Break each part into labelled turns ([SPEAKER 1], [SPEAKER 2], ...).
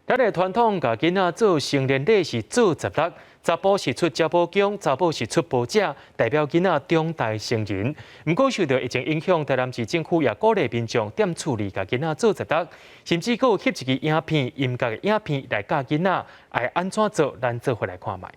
[SPEAKER 1] 咱的传统甲囡仔做成年礼是做16，查甫是出查甫姜，查某是出保者，代表囡仔长大成人。不过受到疫情影响，台南市政府也鼓励民众点处理甲囡仔做16，甚至佫有翕一支影片、音乐的影片来教囡仔爱安怎做，咱做回来看卖。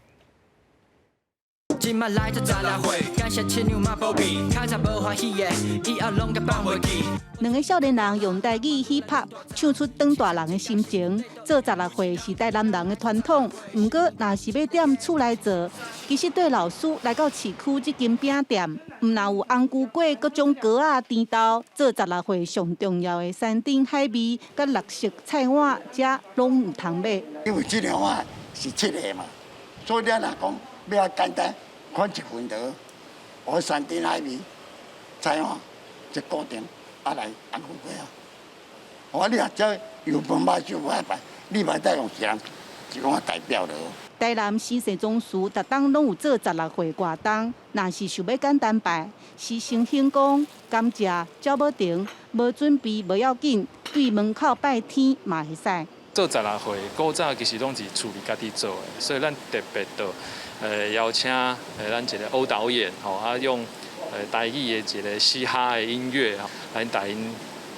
[SPEAKER 2] 今麦来做十六岁，感谢亲娘嘛保庇，较早无欢喜的，以后拢甲放袂记。
[SPEAKER 3] 两个少年人用台语 hip hop 唱出长大人的心情。做16岁是台南人的传统，不过若是要踮厝内做，其实对老师来到市区这间饼店，唔若有红菇粿、各种糕仔、甜豆，做16岁上重要的山珍海味，甲绿色菜碗，这拢有通买。
[SPEAKER 4] 因为这两碗是7个嘛，所以咱若讲要简单。 看一份就，我山珍海味，菜碗一固定，来红菇粿啊。我你若这油饭肉烧歹办，你嘛得用谁一个代表了。
[SPEAKER 3] 台南市县总署逐档拢有做16岁活动，若是想要简单办，牺牲兴功、甘蔗、照要停，无准备无要紧，对门口拜天嘛会使。
[SPEAKER 5] 做16岁，古早其实拢是厝里家己做的，所以咱特别到。 邀请咱一个欧导演吼，用台语的一个嘻哈的音乐吼，来带因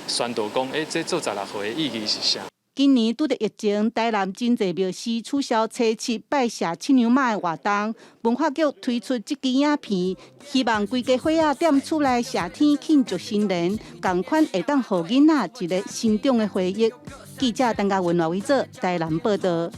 [SPEAKER 5] 宣导讲，这做16岁的意义是啥？
[SPEAKER 3] 今年拄着疫情，台南真侪庙寺取消初7拜谢亲娘妈的活动，文化局推出这支影片，希望规家伙仔踮厝内谢天庆祝新年，同款会当互囡仔一个心中的回忆。记者陈嘉文、罗伟做台南报道。